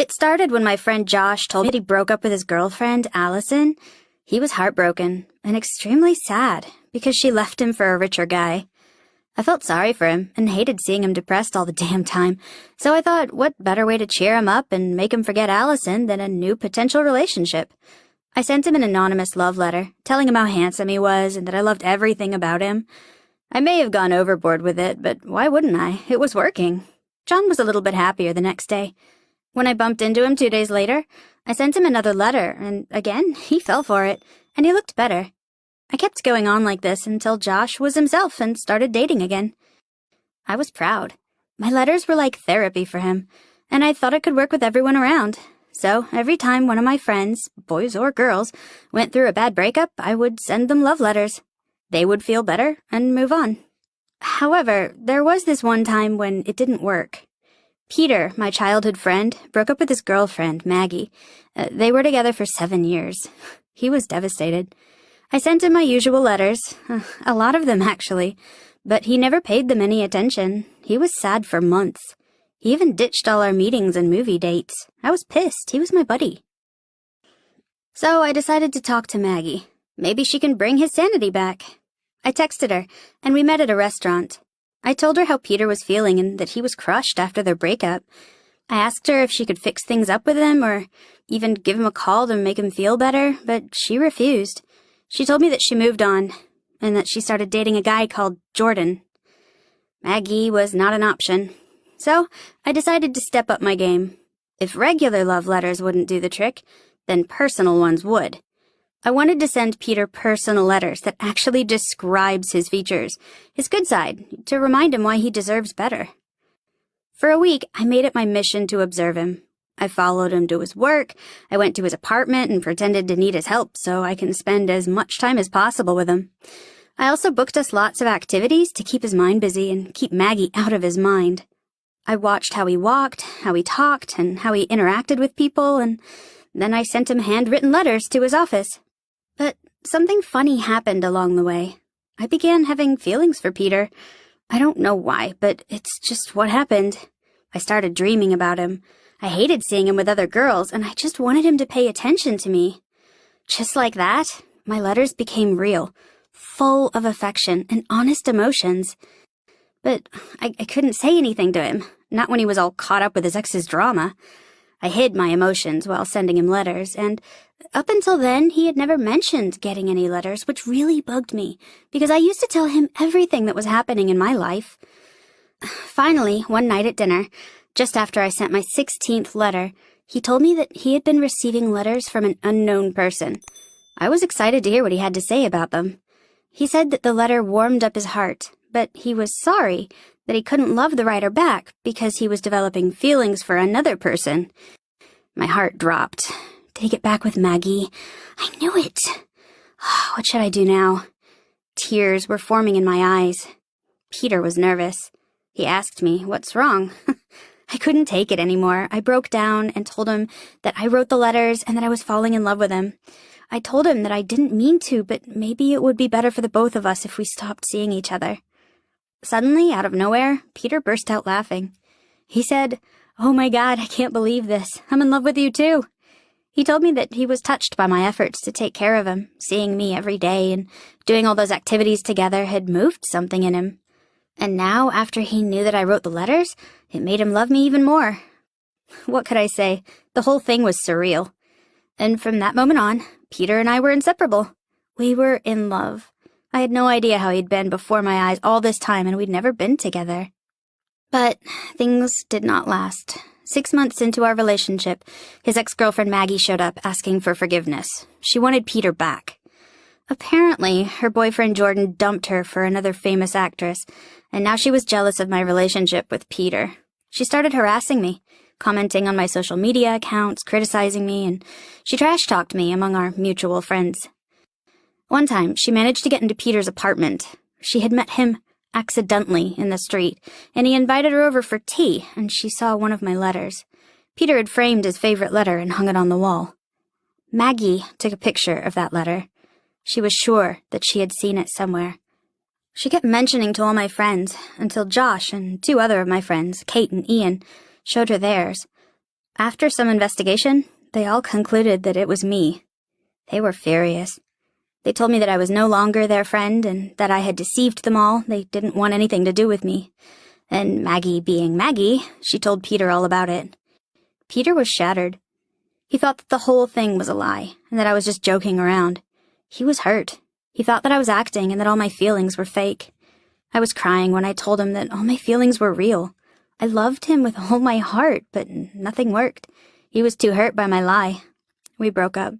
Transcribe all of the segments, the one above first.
It started when my friend Josh told me that he broke up with his girlfriend, Allison. He was heartbroken and extremely sad because she left him for a richer guy. I felt sorry for him and hated seeing him depressed all the damn time, so I thought, what better way to cheer him up and make him forget Allison than a new potential relationship? I sent him an anonymous love letter, telling him how handsome he was and that I loved everything about him. I may have gone overboard with it, but why wouldn't I? It was working. John was a little bit happier the next day. When I bumped into him 2 days later, I sent him another letter, and again, he fell for it, and he looked better. I kept going on like this until Josh was himself and started dating again. I was proud. My letters were like therapy for him, and I thought it could work with everyone around. So every time one of my friends, boys or girls, went through a bad breakup, I would send them love letters. They would feel better and move on. However, there was this one time when it didn't work. Peter, my childhood friend, broke up with his girlfriend, Maggie. They were together for 7 years. He was devastated. I sent him my usual letters, a lot of them actually, but he never paid them any attention. He was sad for months. He even ditched all our meetings and movie dates. I was pissed. He was my buddy. So I decided to talk to Maggie. Maybe she can bring his sanity back. I texted her, and we met at a restaurant. I told her how Peter was feeling and that he was crushed after their breakup. I asked her if she could fix things up with him or even give him a call to make him feel better, but she refused. She told me that she moved on and that she started dating a guy called Jordan. Maggie was not an option. So I decided to step up my game. If regular love letters wouldn't do the trick, then personal ones would. I wanted to send Peter personal letters that actually describes his features, his good side, to remind him why he deserves better. For a week, I made it my mission to observe him. I followed him to his work, I went to his apartment and pretended to need his help so I can spend as much time as possible with him. I also booked us lots of activities to keep his mind busy and keep Maggie out of his mind. I watched how he walked, how he talked, and how he interacted with people, and then I sent him handwritten letters to his office. But something funny happened along the way. I began having feelings for Peter. I don't know why, but it's just what happened. I started dreaming about him. I hated seeing him with other girls, and I just wanted him to pay attention to me. Just like that, my letters became real, full of affection and honest emotions. But I couldn't say anything to him, not when he was all caught up with his ex's drama. I hid my emotions while sending him letters, and up until then, he had never mentioned getting any letters, which really bugged me, because I used to tell him everything that was happening in my life. Finally, one night at dinner, just after I sent my 16th letter, he told me that he had been receiving letters from an unknown person. I was excited to hear what he had to say about them. He said that the letter warmed up his heart, but he was sorry that he couldn't love the writer back because he was developing feelings for another person. My heart dropped. Take it back with Maggie. I knew it. What should I do now? Tears were forming in my eyes. Peter was nervous. He asked me, "What's wrong?" I couldn't take it anymore. I broke down and told him that I wrote the letters and that I was falling in love with him. I told him that I didn't mean to, but maybe it would be better for the both of us if we stopped seeing each other. Suddenly, out of nowhere, Peter burst out laughing. He said, "Oh my God, I can't believe this. I'm in love with you too." He told me that he was touched by my efforts to take care of him. Seeing me every day and doing all those activities together had moved something in him. And now, after he knew that I wrote the letters, it made him love me even more. What could I say? The whole thing was surreal. And from that moment on, Peter and I were inseparable. We were in love. I had no idea how he'd been before my eyes all this time, and we'd never been together. But things did not last. 6 months into our relationship, his ex-girlfriend Maggie showed up asking for forgiveness. She wanted Peter back. Apparently, her boyfriend Jordan dumped her for another famous actress, and now she was jealous of my relationship with Peter. She started harassing me, commenting on my social media accounts, criticizing me, and she trash-talked me among our mutual friends. One time, she managed to get into Peter's apartment. She had met him accidentally in the street, and he invited her over for tea, and she saw one of my letters. Peter had framed his favorite letter and hung it on the wall. Maggie took a picture of that letter. She was sure that she had seen it somewhere. She kept mentioning to all my friends, until Josh and 2 other of my friends, Kate and Ian, showed her theirs. After some investigation, they all concluded that it was me. They were furious. They told me that I was no longer their friend and that I had deceived them all. They didn't want anything to do with me. And Maggie being Maggie, she told Peter all about it. Peter was shattered. He thought that the whole thing was a lie and that I was just joking around. He was hurt. He thought that I was acting and that all my feelings were fake. I was crying when I told him that all my feelings were real. I loved him with all my heart, but nothing worked. He was too hurt by my lie. We broke up.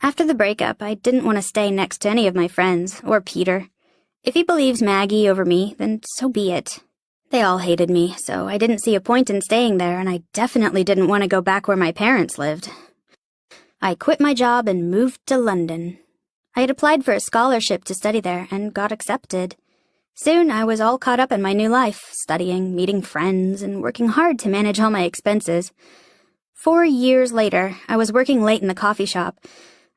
After the breakup, I didn't want to stay next to any of my friends, or Peter. If he believes Maggie over me, then so be it. They all hated me, so I didn't see a point in staying there, and I definitely didn't want to go back where my parents lived. I quit my job and moved to London. I had applied for a scholarship to study there and got accepted. Soon, I was all caught up in my new life, studying, meeting friends, and working hard to manage all my expenses. 4 years later, I was working late in the coffee shop.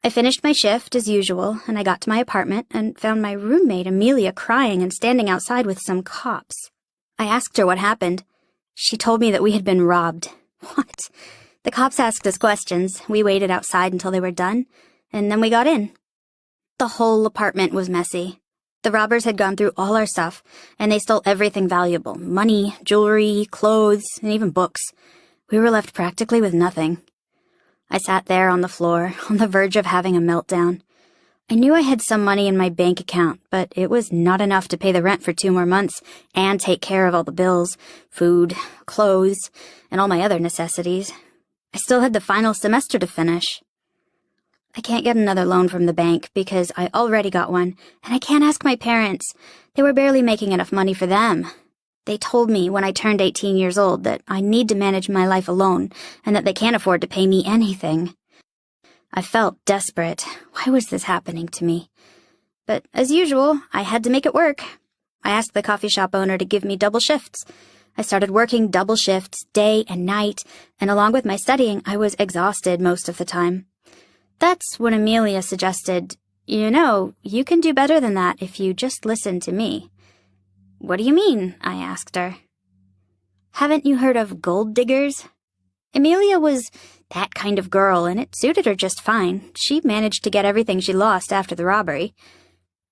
I finished my shift, as usual, and I got to my apartment and found my roommate, Amelia, crying and standing outside with some cops. I asked her what happened. She told me that we had been robbed. What? The cops asked us questions. We waited outside until they were done, and then we got in. The whole apartment was messy. The robbers had gone through all our stuff, and they stole everything valuable: money, jewelry, clothes, and even books. We were left practically with nothing. I sat there on the floor, on the verge of having a meltdown. I knew I had some money in my bank account, but it was not enough to pay the rent for 2 more months and take care of all the bills, food, clothes, and all my other necessities. I still had the final semester to finish. I can't get another loan from the bank because I already got one, and I can't ask my parents. They were barely making enough money for them. They told me when I turned 18 years old that I need to manage my life alone and that they can't afford to pay me anything. I felt desperate. Why was this happening to me? But as usual, I had to make it work. I asked the coffee shop owner to give me double shifts. I started working double shifts, day and night, and along with my studying, I was exhausted most of the time. That's when Amelia suggested, you can do better than that if you just listen to me. What do you mean? I asked her. Haven't you heard of gold diggers? Amelia was that kind of girl, and it suited her just fine. She managed to get everything she lost after the robbery.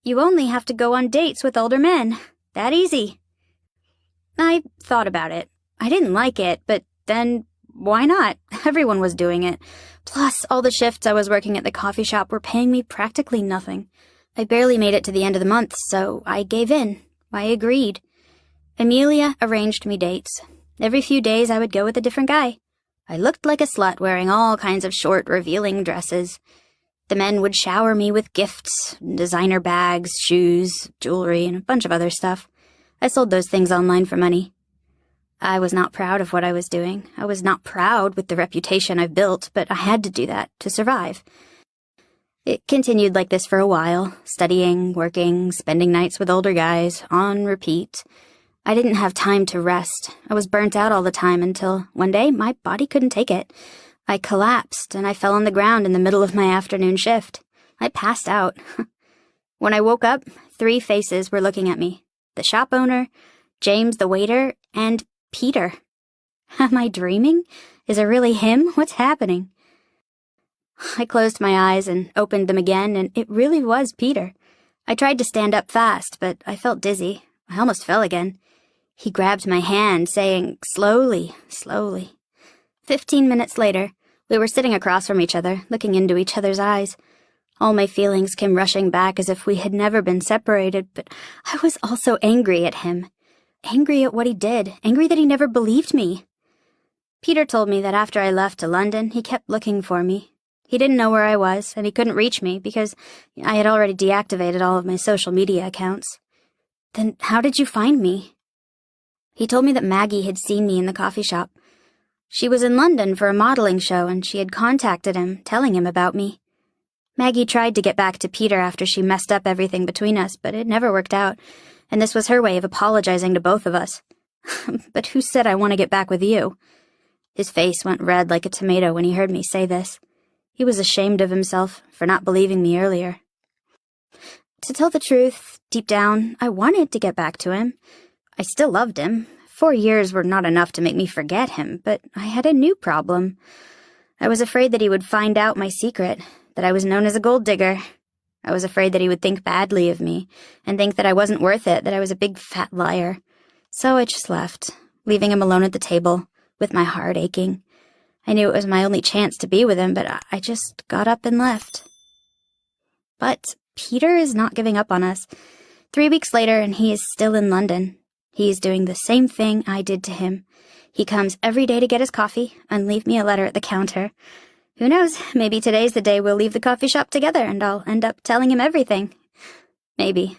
You only have to go on dates with older men. That easy. I thought about it. I didn't like it, but then why not? Everyone was doing it. Plus, all the shifts I was working at the coffee shop were paying me practically nothing. I barely made it to the end of the month, so I gave in. I agreed. Amelia arranged me dates. Every few days I would go with a different guy. I looked like a slut wearing all kinds of short, revealing dresses. The men would shower me with gifts, designer bags, shoes, jewelry, and a bunch of other stuff. I sold those things online for money. I was not proud of what I was doing. I was not proud with the reputation I've built, but I had to do that to survive. It continued like this for a while, studying, working, spending nights with older guys, on repeat. I didn't have time to rest. I was burnt out all the time until one day my body couldn't take it. I collapsed and I fell on the ground in the middle of my afternoon shift. I passed out. When I woke up, 3 faces were looking at me. The shop owner, James the waiter, and Peter. Am I dreaming? Is it really him? What's happening? I closed my eyes and opened them again, and it really was Peter. I tried to stand up fast, but I felt dizzy. I almost fell again. He grabbed my hand, saying, "Slowly, slowly." 15 minutes later, we were sitting across from each other, looking into each other's eyes. All my feelings came rushing back as if we had never been separated, but I was also angry at him. Angry at what he did, angry that he never believed me. Peter told me that after I left to London, he kept looking for me. He didn't know where I was, and he couldn't reach me because I had already deactivated all of my social media accounts. Then how did you find me? He told me that Maggie had seen me in the coffee shop. She was in London for a modeling show, and she had contacted him, telling him about me. Maggie tried to get back to Peter after she messed up everything between us, but it never worked out, and this was her way of apologizing to both of us. But who said I want to get back with you? His face went red like a tomato when he heard me say this. He was ashamed of himself for not believing me earlier. To tell the truth, deep down, I wanted to get back to him. I still loved him. 4 years were not enough to make me forget him, but I had a new problem. I was afraid that he would find out my secret, that I was known as a gold digger. I was afraid that he would think badly of me, and think that I wasn't worth it, that I was a big fat liar. So I just left, leaving him alone at the table, with my heart aching. I knew it was my only chance to be with him, but I just got up and left. But Peter is not giving up on us. 3 weeks later, and he is still in London. He is doing the same thing I did to him. He comes every day to get his coffee and leave me a letter at the counter. Who knows, maybe today's the day we'll leave the coffee shop together and I'll end up telling him everything. Maybe.